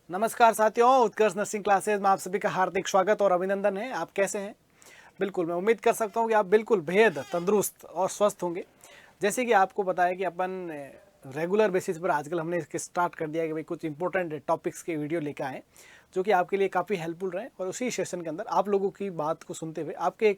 नमस्कार साथियों, उत्कर्ष nursing classes में आप सभी का हार्दिक स्वागत और अभिनंदन है। आप कैसे हैं? बिल्कुल, मैं उम्मीद कर सकता हूं कि आप बिल्कुल बेहद तंदुरुस्त और स्वस्थ होंगे। जैसे कि आपको पता है कि अपन रेगुलर बेसिस पर आजकल हमने इसके स्टार्ट कर दिया है कि भाई कुछ इंपॉर्टेंट टॉपिक्स के वीडियो लेकर आएँ, जो कि आपके लिए काफ़ी हेल्पफुल रहे। और उसी सेशन के अंदर आप लोगों की बात को सुनते हुए, आपके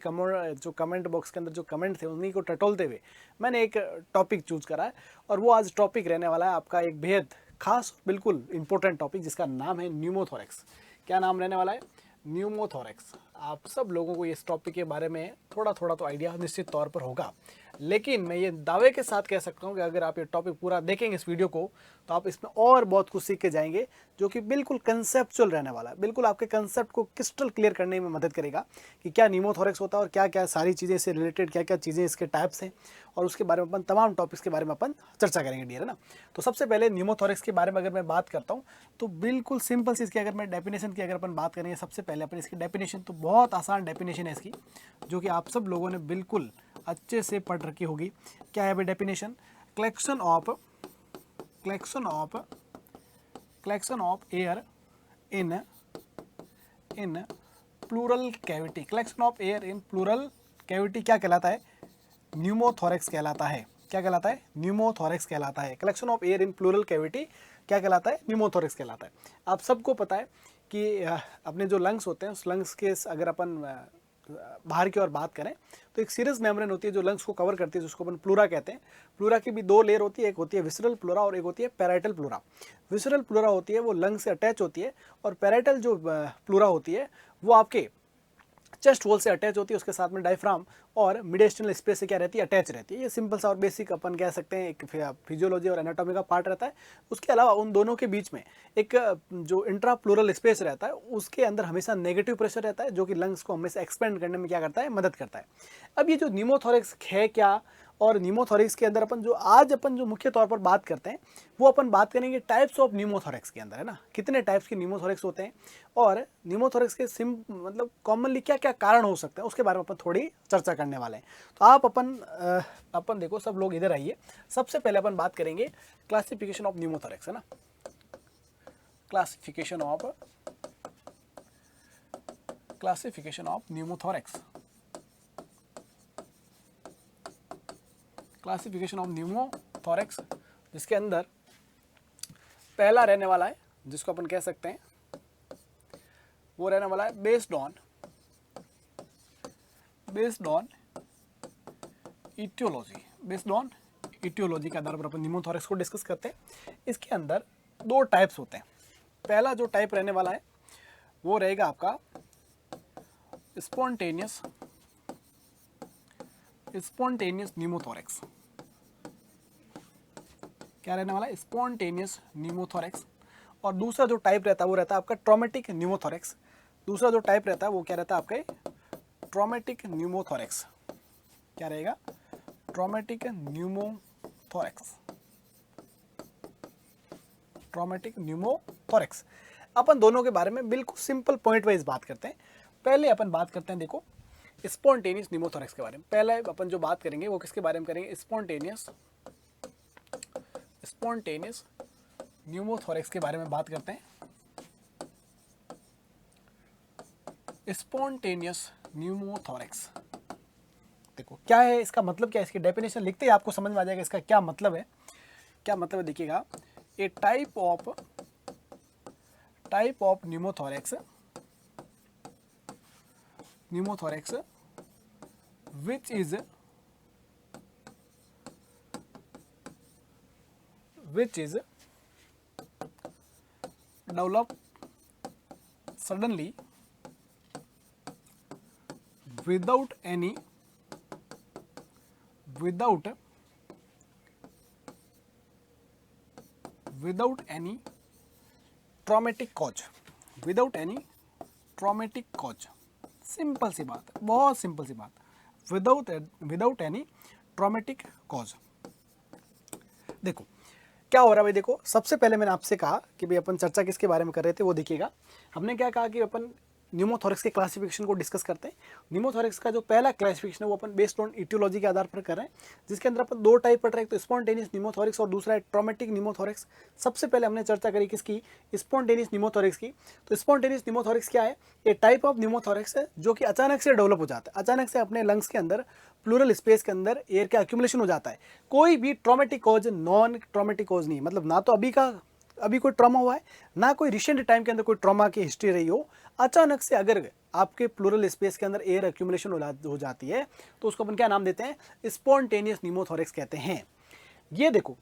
जो कमेंट बॉक्स के अंदर जो कमेंट थे, उन्हीं को टटोलते हुए मैंने एक टॉपिक चूज़ करा है। और वो आज टॉपिक रहने वाला है आपका एक बेहद खास बिल्कुल इंपॉर्टेंट टॉपिक, जिसका नाम है न्यूमोथोरेक्स। क्या नाम रहने वाला है? न्यूमोथोरेक्स। आप सब लोगों को इस टॉपिक के बारे में थोड़ा थोड़ा तो आइडिया निश्चित तौर पर होगा, लेकिन मैं ये दावे के साथ कह सकता हूँ कि अगर आप ये टॉपिक पूरा देखेंगे इस वीडियो को, तो आप इसमें और बहुत कुछ सीख के जाएंगे, जो कि बिल्कुल कंसेप्चुअल रहने वाला है। बिल्कुल आपके कंसेप्ट को क्रिस्टल क्लियर करने में मदद करेगा कि क्या न्यूमोथोरेक्स होता है और क्या क्या सारी चीज़ें इससे रिलेटेड, क्या क्या चीज़ें इसके टाइप्स हैं, और उसके बारे में अपन तमाम टॉपिक्स के बारे में अपन चर्चा करेंगे डियर, है ना। तो सबसे पहले न्यूमोथोरेक्स के बारे में अगर मैं बात करता हूँ, तो बिल्कुल सिंपल सी इसकी अगर मैं डेफिनेशन की अगर अपन बात करेंगे, सबसे पहले अपन इसकी डेफिनेशन, तो बहुत आसान डेफिनेशन है इसकी, जो कि आप सब लोगों ने बिल्कुल अच्छे से पढ़ रखी होगी। क्या है भाई definition? Collection of collection of air in pleural cavity. Collection of air in pleural cavity क्या कहलाता है? न्यूमोथोरेक्स कहलाता है। क्या कहलाता है? न्यूमोथोरेक्स कहलाता है। Collection of air in pleural cavity क्या कहलाता है? न्यूमोथोरेक्स कहलाता है। आप सबको पता है कि अपने जो लंग्स होते हैं, उस लंग्स के अगर अपन बाहर की ओर बात करें, तो एक सीरस मेम्ब्रेन होती है जो लंग्स को कवर करती है, जिसको अपन प्लूरा कहते हैं। प्लूरा की भी दो लेयर होती है, एक होती है विसरल प्लूरा और एक होती है पैराइटल प्लूरा। विसरल प्लूरा होती है वो लंग से अटैच होती है, और पैराइटल जो प्लूरा होती है वो आपके चेस्ट वॉल से अटैच होती है, उसके साथ में डायफ्राम और मिडेस्टिनल स्पेस से क्या रहती है? अटैच रहती है। ये सिंपल सा और बेसिक अपन कह सकते हैं एक फिजियोलॉजी और एनाटॉमी का पार्ट रहता है। उसके अलावा उन दोनों के बीच में एक जो इंट्रा प्लूरल स्पेस रहता है, उसके अंदर हमेशा नेगेटिव प्रेशर रहता है, जो कि लंग्स को हमेशा एक्सपेंड करने में क्या करता है? मदद करता है। अब ये जो न्यूमोथोरेक्स है क्या, और न्यूमोथोरेक्स के अंदर अपन जो मुख्य तौर पर बात करते हैं, वो अपन बात करेंगे टाइप्स ऑफ न्यूमोथोरेक्स के अंदर, है ना। कितने टाइप्स के न्यूमोथोरेक्स होते हैं, और न्यूमोथोरेक्स के मतलब कॉमनली क्या क्या कारण हो सकते हैं, उसके बारे में अपन थोड़ी चर्चा करने वाले हैं। तो आप अपन देखो, सब लोग इधर आइए। सबसे पहले अपन बात करेंगे क्लासिफिकेशन ऑफ न्यूमोथोरेक्स, है ना। Classification of pneumothorax. Classification of pneumothorax, जिसके अंदर पहला रहने वाला है, जिसको अपन कह सकते हैं वो रहने वाला है based on etiology. Based on etiology के आधार पर अपन न्यूमोथोरेक्स को डिस्कस करते हैं। इसके अंदर दो टाइप्स होते हैं। पहला जो टाइप रहने वाला है वो रहेगा आपका स्पॉन्टेनियस न्यूमोथोरेक्स। क्या रहने वाला है? Spontaneous pneumothorax. और दूसरा जो टाइप रहता है वो रहता है आपका ट्रॉमेटिक न्यूमोथोरेक्स। दूसरा जो टाइप रहता है वो क्या रहता है? आपका ट्रॉमेटिक न्यूमोथोरेक्स। क्या रहेगा? Traumatic pneumothorax. अपन दोनों के बारे में बिल्कुल सिंपल पॉइंट वाइज बात करते हैं। पहले अपन बात करते हैं, देखो, स्पॉन्टेनियस न्यूमोथोरेक्स के बारे में। पहले अपन जो बात करेंगे वो किसके बारे में करेंगे? स्पॉन्टेनियस न्यूमोथोरेक्स के बारे में बात करते हैं। स्पॉन्टेनियस न्यूमोथोरेक्स, देखो क्या है इसका मतलब, क्या है इसकी डेफिनेशन लिखते ही आपको समझ में आ जाएगा इसका क्या मतलब है। क्या मतलब है देखिएगा, a type of pneumothorax which is developed suddenly without any traumatic cause। Simple सी बात है, बहुत सिंपल सी बात। Without any traumatic cause. देखो क्या हो रहा है भाई, देखो सबसे पहले मैंने आपसे कहा कि भाई अपन चर्चा किसके बारे में कर रहे थे, वो देखिएगा। हमने क्या कहा कि अपन न्यूमोथोरेक्स के क्लासिफिकेशन को डिस्कस करते हैं। न्यूमोथोरेक्स का जो पहला क्लासिफिकेशन है वो अपन बेस्ड ऑन इटियोलॉजी के आधार पर कर रहे हैं, जिसके अंदर अपन दो टाइप पढ़ रहे हैं, तो स्पॉन्टेनियस न्यूमोथोरेक्स और दूसरा है ट्रॉमेटिक न्यूमोथोरेक्स। सबसे पहले हमने चर्चा करी किसकी, स्पॉन्टेनियस न्यूमोथोरेक्स की। तो स्पॉन्टेनियस न्यूमोथोरेक्स क्या है, ये टाइप ऑफ न्यूमोथोरेक्स है जो कि अचानक से डेवलप हो जाता है, अचानक से अपने लंग्स के अंदर प्लूरल स्पेस के अंदर एयर का एक्यूमुलेशन हो जाता है। कोई भी traumatic cause, non traumatic cause नहीं, मतलब ना तो अभी कोई ट्रॉमा हुआ है, ना कोई रिसेंट टाइम के अंदर कोई ट्रॉमा की हिस्ट्री रही हो, अचानक से अगर आपके प्लूरल स्पेस के अंदर एयर एक्यूमुलेशन हो जाती है तो उसको अपन क्या नाम देते हैं, स्पॉन्टेनियस न्यूमोथोरेक्स कहते हैं। ये देखो,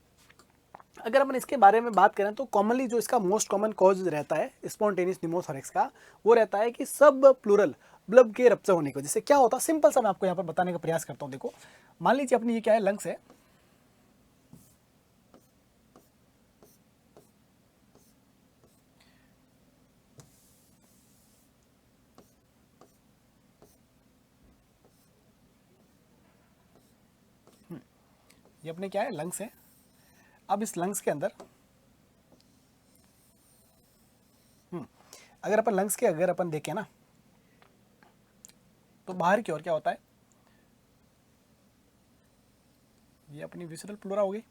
अगर अपन इसके बारे में बात करें तो कॉमनली जो इसका मोस्ट कॉमन कॉज रहता है स्पॉन्टेनियस न्यूमोथोरेक्स का, वो रहता है कि सब प्लूरल ब्लब के रप्चर होने की वजह से। क्या होता है, सिंपल सा मैं आपको यहाँ पर बताने का प्रयास करता हूँ। देखो, मान लीजिए अपनी ये क्या है, लंग्स है, ये अपने क्या है, लंग्स है। अब इस लंग्स के अंदर अगर अपन लंग्स के अगर अपन देखें ना, तो बाहर की ओर क्या होता है, ये अपनी विसरल प्लूरा हो गई।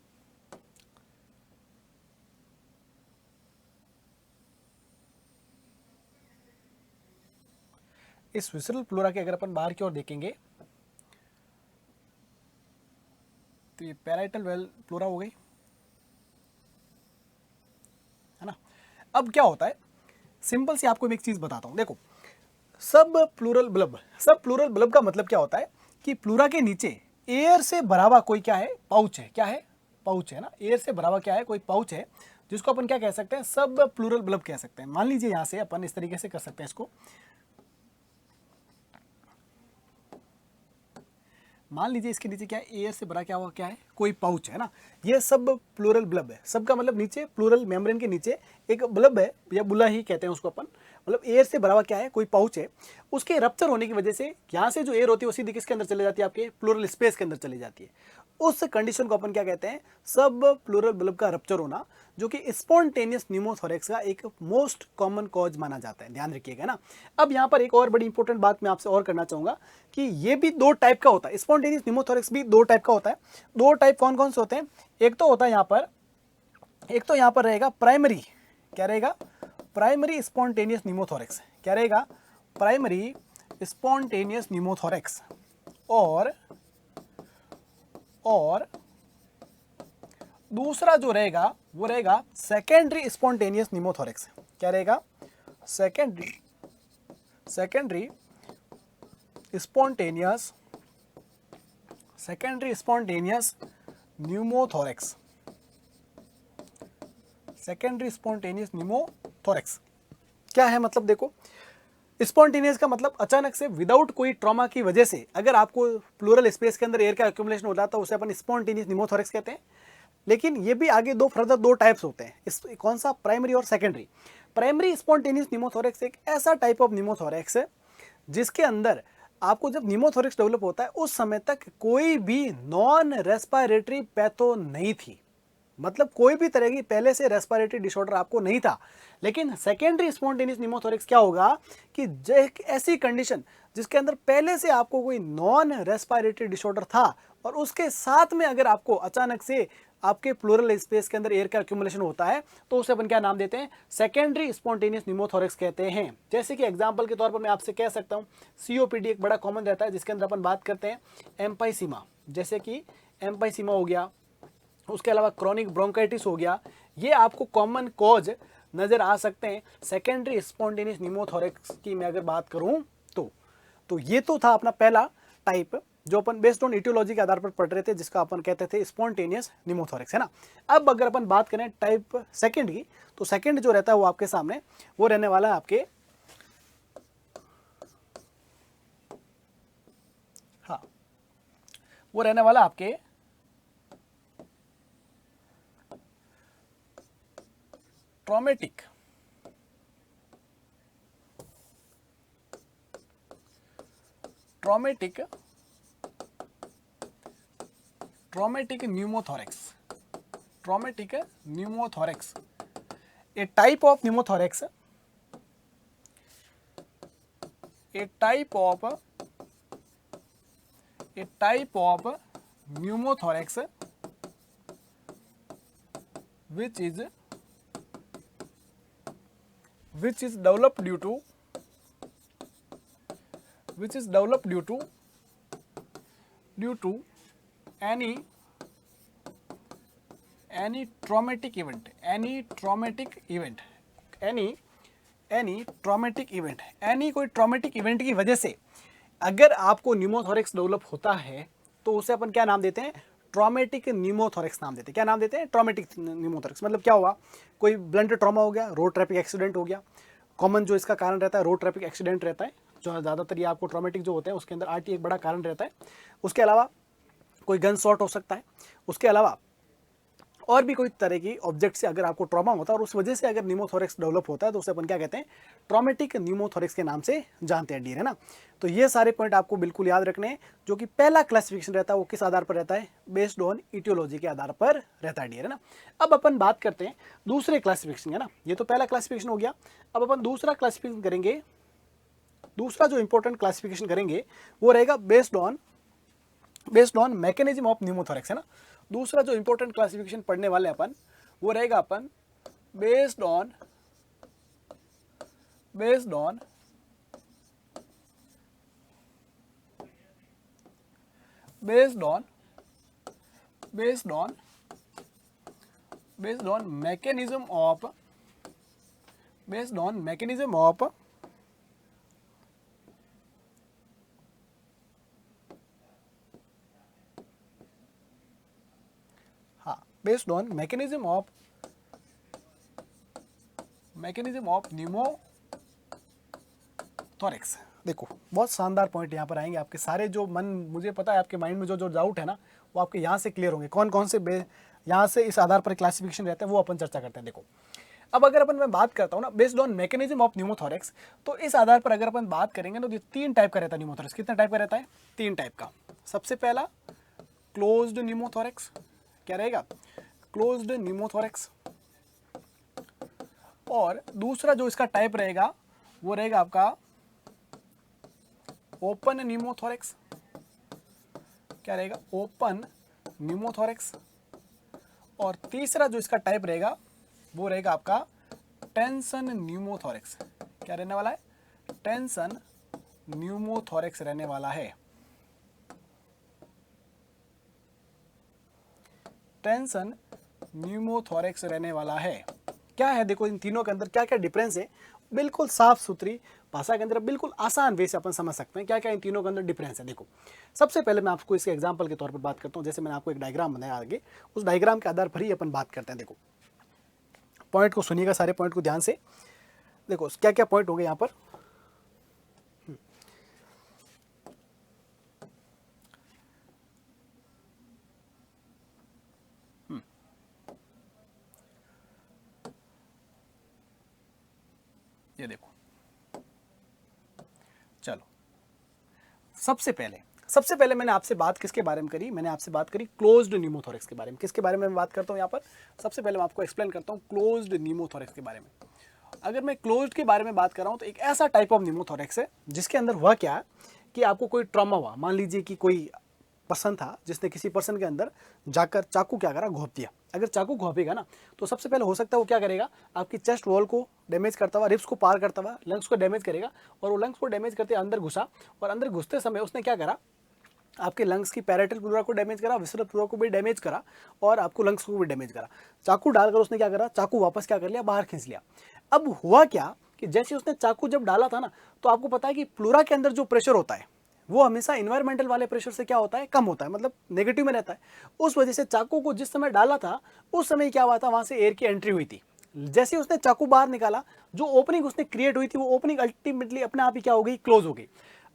इस विसरल प्लूरा के अगर अपन बाहर की ओर देखेंगे तो ये पैराइटल वेल प्लूरा हो गई, है ना। अब क्या होता है, सिंपल सी आपको मैं एक चीज बताता हूं। देखो, सब प्लूरल ब्लब का मतलब क्या होता है कि प्लूरा के नीचे एयर से भरा हुआ कोई क्या है, पाउच है। क्या है, पाउच है ना। एयर से भरा हुआ क्या है, कोई पाउच है, जिसको अपन क्या कह सकते हैं, सब प्लूरल ब्लब कह सकते हैं। मान लीजिए यहां से अपन इस तरीके से कर सकते हैं इसको, मान लीजिए इसके नीचे क्या है, एयर से भरा क्या हुआ क्या है, कोई पाउच है ना। ये सब प्लूरल ब्लब है। सब का मतलब नीचे प्लूरल मेम्ब्रेन के नीचे एक ब्लब है, या बुला ही कहते हैं उसको अपन, मतलब एयर से भरा हुआ क्या है, कोई पाउच है। उसके रप्चर होने की वजह से यहाँ से जो एयर होती है वो सीधी किसके अंदर चले जाती है, आपके प्लूरल स्पेस के अंदर चली जाती है। उस कंडीशन को अपन क्या कहते हैं, सब प्लूरल ब्लब का रप्चर होना, जो कि स्पॉन्टेनियस न्यूमोथोरेक्स का एक मोस्ट कॉमन कॉज माना जाता है। ध्यान रखिएगा ना। अब यहाँ पर एक और बड़ी इंपॉर्टेंट बात मैं आपसे और करना चाहूंगा कि ये भी दो टाइप का होता है, स्पॉन्टेनियस न्यूमोथोरेक्स भी दो टाइप का होता है। दो टाइप कौन कौन से होते हैं, एक तो होता है यहाँ पर, एक तो यहाँ पर रहेगा प्राइमरी, क्या रहेगा, प्राइमरी स्पॉन्टेनियस न्यूमोथोरेक्स। क्या रहेगा, प्राइमरी स्पॉन्टेनियस न्यूमोथोरेक्स। और दूसरा जो रहेगा वो रहेगा सेकेंडरी स्पॉन्टेनियस न्यूमोथोरेक्स। क्या रहेगा, secondary spontaneous pneumothorax. Secondary spontaneous pneumothorax क्या है, मतलब देखो, स्पॉन्टेनियस का मतलब अचानक से विदाउट कोई ट्रॉमा की वजह से अगर आपको प्लूरल स्पेस के अंदर एयर का एक्यूमुलेशन हो जाता है, उसे अपन स्पॉन्टेनियस न्यूमोथोरेक्स कहते हैं। लेकिन ये भी आगे फर्दर दो टाइप्स होते हैं, इस कौन सा, प्राइमरी और सेकेंडरी। प्राइमरी स्पॉन्टेनियस न्यूमोथोरेक्स एक ऐसा टाइप ऑफ न्यूमोथोरेक्स है जिसके अंदर आपको जब न्यूमोथोरेक्स डेवलप होता है उस समय तक कोई भी नॉन रेस्पिरेटरी पैथो नहीं थी, मतलब कोई भी तरह की पहले से रेस्पिरेटरी डिसऑर्डर आपको नहीं था। लेकिन सेकेंडरी स्पॉन्टेनियस न्यूमोथोरेक्स क्या होगा कि एक ऐसी कंडीशन जिसके अंदर पहले से आपको कोई नॉन रेस्पिरेटरी डिसऑर्डर था और उसके साथ में अगर आपको अचानक से आपके प्लूरल स्पेस के अंदर एयर का एक्यूमुलेशन होता है तो उसे अपन क्या नाम देते हैं, सेकेंडरी स्पॉन्टेनियस न्यूमोथोरेक्स कहते हैं। जैसे कि एग्जांपल के तौर पर मैं आपसे कह सकता हूं, सीओपीडी एक बड़ा कॉमन रहता है जिसके अंदर अपन बात करते हैं एम्पाइसीमा, जैसे कि एम्पाइसीमा हो गया, उसके अलावा क्रॉनिक ब्रोंकाइटिस हो गया। ये आपको कॉमन कॉज नजर आ सकते हैं सेकेंडरी स्पॉन्टेनियस न्यूमोथोरेक्स की मैं अगर बात करूं तो ये तो था अपना पहला टाइप जो अपन बेस्ड ऑन इटियोलॉजी के आधार पर पढ़ रहे थे, जिसका अपन कहते थे स्पॉन्टेनियस न्यूमोथोरेक्स, है ना। अब अगर अपन बात करें टाइप सेकंड की, तो सेकंड जो रहता है वो आपके सामने वो रहने वाला है आपके, हाँ, वो रहने वाला आपके traumatic pneumothorax, A type of pneumothorax a type of pneumothorax which is developed due to any traumatic event, any कोई ट्रॉमेटिक इवेंट की वजह से अगर आपको न्यूमोथोरेक्स डेवलप होता है तो उसे अपन क्या नाम देते हैं, ट्रॉमेटिक न्यूमोथोरेक्स नाम देते हैं। क्या नाम देते हैं, ट्रॉमेटिक न्यूमोथोरेक्स। मतलब क्या हुआ, कोई ब्लंट ट्रॉमा हो गया, रोड ट्रैफिक एक्सीडेंट हो गया, कॉमन जो इसका कारण रहता है रोड ट्रैफिक एक्सीडेंट रहता है, जो ज़्यादातर ये आपको ट्रॉमेटिक जो होते हैं उसके अंदर आरटी एक बड़ा कारण रहता है। उसके अलावा कोई गन शॉट हो सकता है, उसके अलावा और भी कोई तरह की ऑब्जेक्ट से अगर आपको ट्रॉमा होता है और उस वजह से अगर न्यूमोथोरेक्स डेवलप होता है तो उसे अपन क्या कहते हैं, ट्रॉमेटिक न्यूमोथोरेक्स के नाम से जानते हैं डियर, है ना। तो ये सारे पॉइंट आपको बिल्कुल याद रखने हैं। जो कि पहला क्लासिफिकेशन रहता है वो किस आधार पर रहता है, बेस्ड ऑन इटियोलॉजी के आधार पर रहता है डियर, है ना। अब अपन बात करते हैं दूसरे क्लासिफिकेशन, है ना। ये तो पहला क्लासिफिकेशन हो गया। अब अपन दूसरा क्लासिफिकेशन करेंगे। दूसरा जो इंपॉर्टेंट क्लासिफिकेशन करेंगे वो रहेगा based on mechanism of pneumothorax, है ना। दूसरा जो इंपॉर्टेंट क्लासिफिकेशन पढ़ने वाले अपन वो रहेगा अपन based on mechanism of based on mechanism of pneumothorax. देखो बहुत शानदार पॉइंट यहाँ पर आएंगे आपके सारे, जो मन मुझे पता है आपके माइंड में जो डाउट है ना वो आपके यहाँ से क्लियर होंगे। कौन कौन से यहाँ से इस आधार पर क्लासिफिकेशन रहते हैं वो अपन चर्चा करते हैं। देखो अब अगर अपन मैं बात करता हूँ ना based on mechanism of pneumothorax, तो इस आधार पर अगर अपन बात करेंगे ना तो ये 3 टाइप का रहता है न्यूमोथोरेक्स। कितना टाइप का रहता है, 3 टाइप का। सबसे पहला क्लोज्ड न्यूमोथोरेक्स, क्या रहेगा, क्लोज्ड न्यूमोथोरेक्स। और दूसरा जो इसका टाइप रहेगा वो रहेगा आपका ओपन न्यूमोथोरेक्स। क्या रहेगा, ओपन न्यूमोथोरेक्स। और तीसरा जो इसका टाइप रहेगा वो रहेगा आपका टेंशन न्यूमोथोरेक्स। क्या रहने वाला है, टेंशन न्यूमोथोरेक्स रहने वाला है। टेंशन न्यूमोथोरेक्स रहने वाला है। क्या है, देखो इन तीनों के अंदर क्या क्या डिफरेंस है, बिल्कुल साफ सुथरी भाषा के अंदर बिल्कुल आसान वे से अपन समझ सकते हैं क्या क्या इन तीनों के अंदर डिफरेंस है। देखो सबसे पहले मैं आपको इसके एग्जांपल के तौर पर बात करता हूँ। जैसे मैंने आपको एक डायग्राम बनाया आगे, उस डायग्राम के आधार पर ही अपन बात करते हैं। देखो पॉइंट को सुनिएगा, सारे पॉइंट को ध्यान से। देखो क्या क्या पॉइंट हो गए यहाँ पर। ये देखो, चलो सबसे पहले मैंने आपसे बात किसके बारे में करी, मैंने आपसे बात करी क्लोज्ड न्यूमोथोरेक्स के बारे में। किसके बारे में मैं बात करता हूँ यहाँ पर, सबसे पहले मैं आपको एक्सप्लेन करता हूँ क्लोज्ड न्यूमोथोरेक्स के बारे में। अगर मैं क्लोज्ड के बारे में बात कर रहा हूँ तो एक ऐसा टाइप ऑफ न्यूमोथोरेक्स है जिसके अंदर हुआ क्या कि आपको कोई ट्रॉमा हुआ। मान लीजिए कि कोई पर्सन था जिसने किसी पर्सन के अंदर जाकर चाकू क्या करा, घोंप दिया। अगर चाकू घोंपेगा ना तो सबसे पहले हो सकता है वो क्या करेगा, आपकी चेस्ट वॉल को डैमेज करता हुआ, रिब्स को पार करता हुआ लंग्स को डैमेज करेगा। और वो लंग्स को डैमेज करते अंदर घुसा, और अंदर घुसते समय उसने क्या करा, आपके लंग्स की पैरेटल प्लूरा को डैमेज करा, विसरल प्लूरा को भी डैमेज करा, और आपको लंग्स को भी डैमेज करा। चाकू डालकर उसने क्या करा, चाकू वापस क्या कर लिया, बाहर खींच लिया। अब हुआ क्या कि जैसे उसने चाकू जब डाला था ना, तो आपको पता है कि प्लूरा के अंदर जो प्रेशर होता है वो हमेशा इन्वायरमेंटल वाले प्रेशर से क्या होता है, कम होता है, मतलब नेगेटिव में रहता है। उस वजह से चाकू को जिस समय डाला था उस समय क्या हुआ था, वहां से एयर की एंट्री हुई थी। जैसे उसने चाकू बाहर निकाला, जो ओपनिंग उसने क्रिएट हुई थी वो ओपनिंग अल्टीमेटली अपने आप ही क्या हो गई, क्लोज हो गई।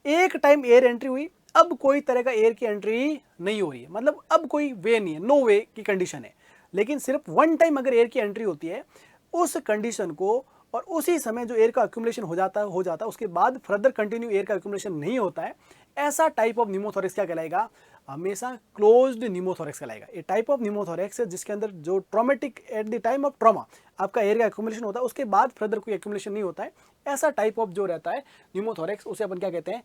एक टाइम एयर एंट्री हुई, अब कोई तरह का एयर की एंट्री नहीं हो रही है, मतलब अब कोई वे नहीं है, नो वे की कंडीशन है। लेकिन सिर्फ वन टाइम अगर एयर की एंट्री होती है, उस कंडीशन को और उसी समय जो एयर का एक्यूमुलेशन हो जाता है, उसके बाद फर्दर कंटिन्यू एयर का एक्यूमुलेशन नहीं होता है, ऐसा टाइप ऑफ न्यूमोथोरेक्स क्या कहलाएगा, हमेशा क्लोज्ड न्यूमोथोरेक्स कहलाएगा। ये टाइप ऑफ न्यूमोथोरेक्स है जिसके अंदर जो traumatic at the time of trauma आपका एयर का एक्यूमुलेशन होता है, उसके बाद फर्दर कोई एक्यूमुलेशन नहीं होता है। ऐसा टाइप ऑफ जो रहता है न्यूमोथोरेक्स, उसे अपन क्या कहते हैं,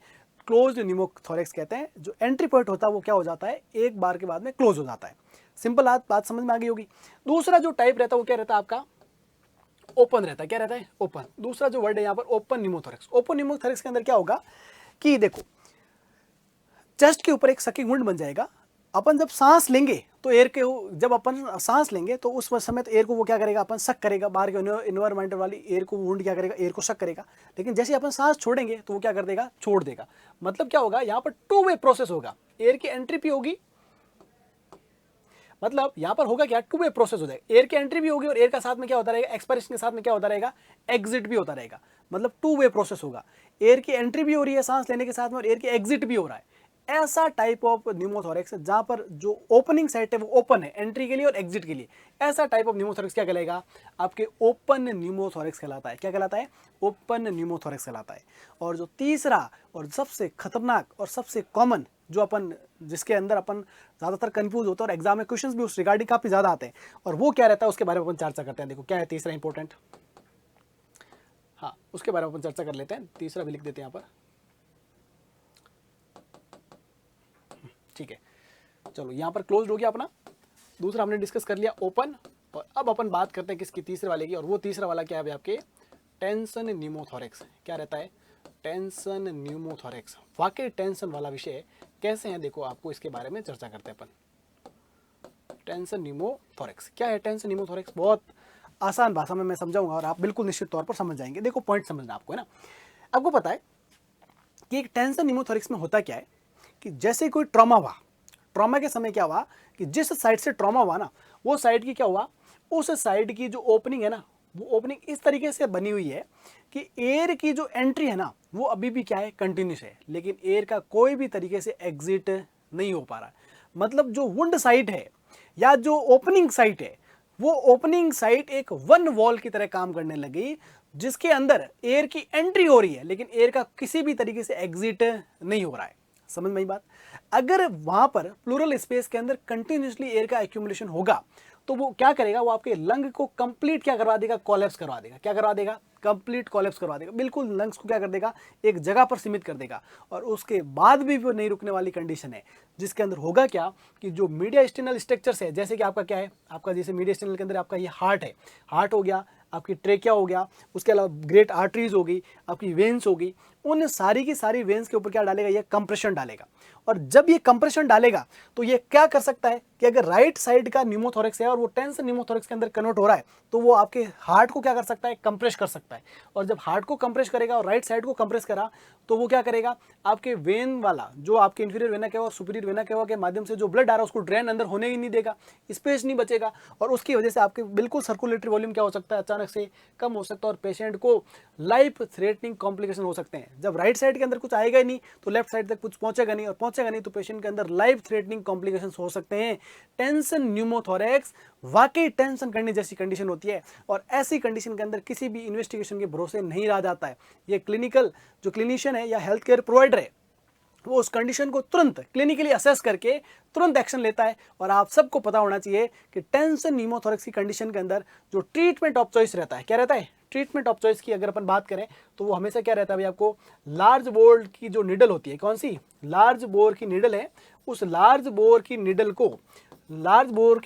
क्लोज्ड न्यूमोथोरेक्स कहते हैं। जो एंट्री पॉइंट होता है वो क्या हो जाता है, एक बार के बाद में क्लोज हो जाता है। सिंपल बात समझ में आ गई होगी। दूसरा जो टाइप रहता है वो क्या रहता है आपका, ओपन रहता है। क्या रहता है, ओपन। दूसरा जो वर्ड है यहाँ पर ओपन न्यूमोथोरेक्स। ओपन न्यूमोथोरेक्स के अंदर क्या होगा कि देखो, चेस्ट के ऊपर एक सकिंग वुंड बन जाएगा। अपन जब सांस लेंगे तो एयर के, जब अपन सांस लेंगे तो उस समय तो एयर को वो क्या करेगा, अपन सक करेगा, बाहर के इन्वायरमेंट वाली एयर को वुंड क्या करेगा, एयर को सक करेगा। लेकिन जैसे अपन सांस छोड़ेंगे तो वो क्या कर देगा, छोड़ देगा। मतलब क्या होगा, यहाँ पर टू वे प्रोसेस होगा। एयर की एंट्री भी होगी, मतलब यहाँ पर होगा क्या, टू वे प्रोसेस हो जाएगा। एयर की एंट्री भी होगी और एयर का साथ में क्या होता रहेगा, एक्सपायरेशन के साथ में क्या होता रहेगा, एग्जिट भी होता रहेगा। मतलब टू वे प्रोसेस होगा। एयर की एंट्री भी हो रही है सांस लेने के साथ में और एयर की एग्जिट भी हो रहा है। ऐसा टाइप ऑफ न्यूमोथोरेक्स जहां पर जो ओपनिंग साइट है वो ओपन है एंट्री के लिए और एग्जिट के लिए, ऐसा टाइप ऑफ न्यूमोथोरेक्स क्या कहलाएगा, आपके ओपन न्यूमोथोरेक्स कहलाता है। क्या कहलाता है, ओपन न्यूमोथोरेक्स कहलाता है। और जो तीसरा और सबसे खतरनाक और सबसे कॉमन जो अपन, जिसके अंदर अपन ज़्यादातर कंफ्यूज होते हैं और एग्जाम में क्वेश्चंस भी उस रिगार्डिंग काफ़ी ज़्यादा आते हैं, और वो क्या रहता है उसके बारे में अपन चर्चा करते हैं। देखो क्या है तीसरा इंपॉर्टेंट, हाँ उसके बारे में अपन चर्चा कर लेते हैं। तीसरा भी लिख देते हैं यहाँ पर, ठीक है। चलो यहाँ पर क्लोज हो गया अपना। दूसरा हमने डिस्कस कर लिया ओपन, और अब अपन बात करते हैं किसकी, तीसरे वाले की। और वो तीसरा वाला क्या है आपके, टेंशन न्यूमोथोरेक्स। क्या रहता है, टेंशन न्यूमोथोरेक्स। वाकई टेंशन वाला विषय कैसे है, देखो आपको इसके बारे में चर्चा करते हैं अपन। टेंशन न्यूमोथोरेक्स क्या है, टेंशन न्यूमोथोरेक्स बहुत आसान भाषा में मैं समझाऊंगा और आप बिल्कुल निश्चित तौर पर समझ जाएंगे। देखो पॉइंट समझना आपको है ना। आपको पता है कि एक टेंशन न्यूमोथोरेक्स में होता क्या है कि जैसे कोई ट्रॉमा हुआ, ट्रॉमा के समय क्या हुआ कि जिस साइड से ट्रॉमा हुआ ना, वो साइड की क्या हुआ, उस साइड की जो ओपनिंग है ना, वो ओपनिंग इस तरीके से बनी हुई है कि एयर की जो एंट्री है ना वो अभी भी क्या है, कंटिन्यूस है, लेकिन एयर का कोई भी तरीके से एग्जिट नहीं हो पा रहा। मतलब जो वुंड साइट है या जो ओपनिंग साइट है, वो ओपनिंग साइट एक वन वॉल की तरह काम करने लगी, जिसके अंदर एयर की एंट्री हो रही है लेकिन एयर का किसी भी तरीके से एग्जिट नहीं हो रहा है। समझ में आई बात। अगर वहां पर प्लूरल स्पेस के अंदर कंटिन्यूसली एयर का एक्यूमुलेशन होगा तो वो क्या करेगा, वो आपके लंग को कंप्लीट क्या करवा देगा, कोलैप्स करवा देगा। क्या करवा देगा, कंप्लीट कोलैप्स करवा देगा। बिल्कुल लंग्स को क्या कर देगा, एक जगह पर सीमित कर देगा। और उसके बाद भी वो नहीं रुकने वाली कंडीशन है, जिसके अंदर होगा क्या कि जो मीडियास्टिनल स्ट्रक्चर्स है, जैसे कि आपका क्या है, आपका जैसे मीडियास्टिनल के अंदर आपका ये हार्ट है, हार्ट हो गया, आपकी ट्रेकिया हो गया, उसके अलावा ग्रेट आर्टरीज हो गई, आपकी वेन्स हो गई, उन सारी की सारी वेन्स के ऊपर क्या डालेगा, ये कंप्रेशन डालेगा। और जब ये कंप्रेशन डालेगा तो ये क्या कर सकता है कि अगर राइट साइड का न्यूमोथोरेक्स है और वो टेंशन न्यूमोथोरेक्स के अंदर कन्वर्ट हो रहा है, तो वो आपके हार्ट को क्या कर सकता है, कंप्रेस कर सकता है। और जब हार्ट को कंप्रेस करेगा और राइट साइड को कंप्रेस करा तो वो क्या करेगा, आपके वेन वाला जो आपके इंफीरियर वेना केवा और सुपीरियर वेना केवा के माध्यम से जो ब्लड आ रहा है उसको ड्रेन अंदर होने ही नहीं देगा, स्पेस नहीं बचेगा। और उसकी वजह से आपके बिल्कुल सर्कुलेटरी वॉल्यूम क्या हो सकता है, अचानक से कम हो सकता है और पेशेंट को लाइफ थ्रेटनिंग कॉम्प्लिकेशन हो सकते हैं। जब राइट साइड के अंदर कुछ आएगा ही नहीं तो लेफ्ट साइड तक कुछ पहुंचेगा नहीं, और पहुंचेगा नहीं तो पेशेंट के अंदर लाइफ थ्रेटनिंग कॉम्प्लिकेशंस हो सकते हैं। टेंशन न्यूमोथोरेक्स वाकई टेंशन करने जैसी कंडीशन होती है, और ऐसी कंडीशन के अंदर किसी भी इन्वेस्टिगेशन के भरोसे नहीं रहा जाता है। ये क्लिनिकल जो क्लिनिशियन है या हेल्थ केयर प्रोवाइडर है, वो उस कंडीशन को तुरंत क्लिनिकली असेस करके तुरंत एक्शन लेता है। और आप सबको पता होना चाहिए कि टेंशन न्यूमोथोरेक्स की कंडीशन के अंदर जो ट्रीटमेंट ऑफ चॉइस रहता है, क्या रहता है, ट्रीटमेंट ऑफ चॉइस की अगर अपन बात करें तो वो हमेशा क्या रहता है भाई, आपको लार्ज बोर की जो निडल होती है, कौन सी, लार्ज बोर की निडल है, उस लार्ज बोर की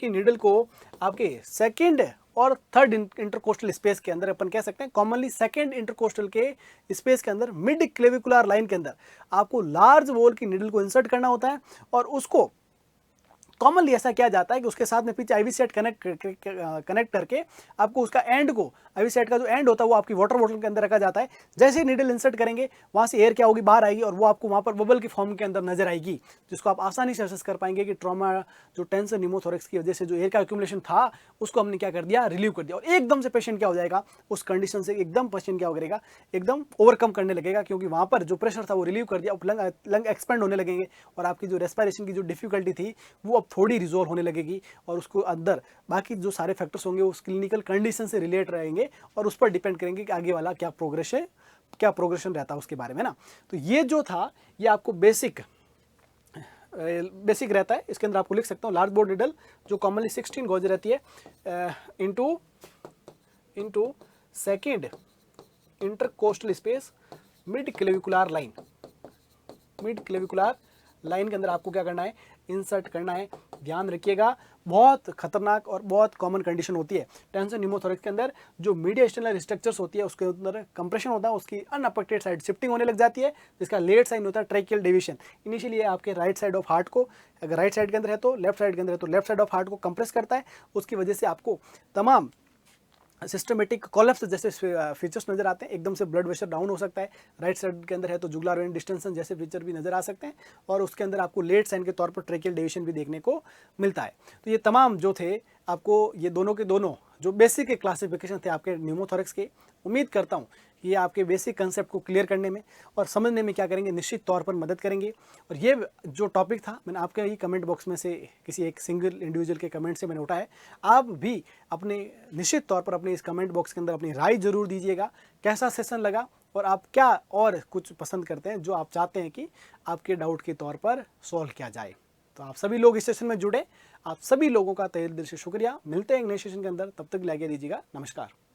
निडल को आपके सेकंड और थर्ड इंटरकोस्टल स्पेस के अंदर अपन कह सकते हैं, कॉमनली सेकंड इंटरकोस्टल के स्पेस के अंदर मिड क्लेविकुलर लाइन के अंदर आपको लार्ज बोर की निडल को इंसर्ट करना होता है। और उसको कॉमनली ऐसा किया जाता है कि उसके साथ में पीछे आईवी सेट कनेक्ट करके आपको उसका एंड को, आईवी सेट का जो एंड होता है वो आपकी वाटर बॉटल के अंदर रखा जाता है। जैसे ही नीडल इंसर्ट करेंगे वहाँ से एयर क्या होगी, बाहर आएगी और वो आपको वहाँ पर बबल की फॉर्म के अंदर नजर आएगी, जिसको आप आसानी से असेस कर पाएंगे कि ट्रॉमा जो टेंशन न्यूमोथोरेक्स की वजह से जो एयर का एक्यूमुलेशन था उसको हमने क्या कर दिया, रिलीव कर दिया। और एकदम से पेशेंट क्या हो जाएगा, उस कंडीशन से एकदम पेशेंट क्या हो करेगा, एकदम ओवरकम करने लगेगा, क्योंकि वहाँ पर जो प्रेशर था वो रिलीव कर दिया, लंग एक्सपेंड होने लगेंगे और आपकी जो रेस्पिरेशन की जो डिफिकल्टी थी वो थोड़ी रिजोल्व होने लगेगी और उसको अंदर बाकी जो सारे फैक्टर्स होंगे उस क्लिनिकल कंडीशन से रिलेट रहेंगे और उस पर डिपेंड करेंगे कि आगे वाला क्या प्रोग्रेशन रहता है उसके बारे में ना। तो ये जो था ये आपको बेसिक रहता है। इसके अंदर आपको लिख सकता हूँ लार्ज बोर्ड निडल जो कॉमनली 16 गॉज रहती है into second intercostal space mid clavicular line के अंदर आपको क्या करना है, इंसर्ट करना है। ध्यान रखिएगा बहुत खतरनाक और बहुत कॉमन कंडीशन होती है टेंशन न्यूमोथोरैक्स के अंदर। जो मीडियल स्ट्रक्चर्स होती है उसके अंदर कंप्रेशन होता है, उसकी अनअफेक्टेड साइड शिफ्टिंग होने लग जाती है, जिसका लेट साइन होता है ट्रैकियल डेविएशन। इनिशियली आपके राइट साइड ऑफ हार्ट को, अगर राइट साइड के अंदर है तो लेफ्ट साइड के अंदर है तो लेफ्ट साइड ऑफ हार्ट को कंप्रेस करता है। उसकी वजह से आपको तमाम सिस्टमेटिक कोलैप्स जैसे फीचर्स नजर आते हैं। एकदम से ब्लड प्रेशर डाउन हो सकता है। राइट साइड के अंदर है तो जुगुलर वेन डिस्टेंशन जैसे फीचर भी नजर आ सकते हैं और उसके अंदर आपको लेट साइन के तौर पर ट्रैकियल डेविएशन भी देखने को मिलता है। तो ये तमाम जो थे आपको ये दोनों के दोनों जो बेसिक क्लासिफिकेशन थे आपके न्यूमोथोरैक्स के, उम्मीद करता हूँ ये आपके बेसिक कंसेप्ट को क्लियर करने में और समझने में क्या करेंगे, निश्चित तौर पर मदद करेंगे। और ये जो टॉपिक था मैंने आपके ही कमेंट बॉक्स में से किसी एक सिंगल इंडिविजुअल के कमेंट से मैंने उठाया है। आप भी अपने निश्चित तौर पर अपने इस कमेंट बॉक्स के अंदर अपनी राय जरूर दीजिएगा, कैसा सेशन लगा और आप क्या और कुछ पसंद करते हैं जो आप चाहते हैं कि आपके डाउट के तौर पर सॉल्व किया जाए। तो आप सभी लोग इस सेशन में जुड़े, आप सभी लोगों का तहे दिल से शुक्रिया। मिलते हैं एक नए सेशन के अंदर, तब तक लगे दीजिएगा। नमस्कार।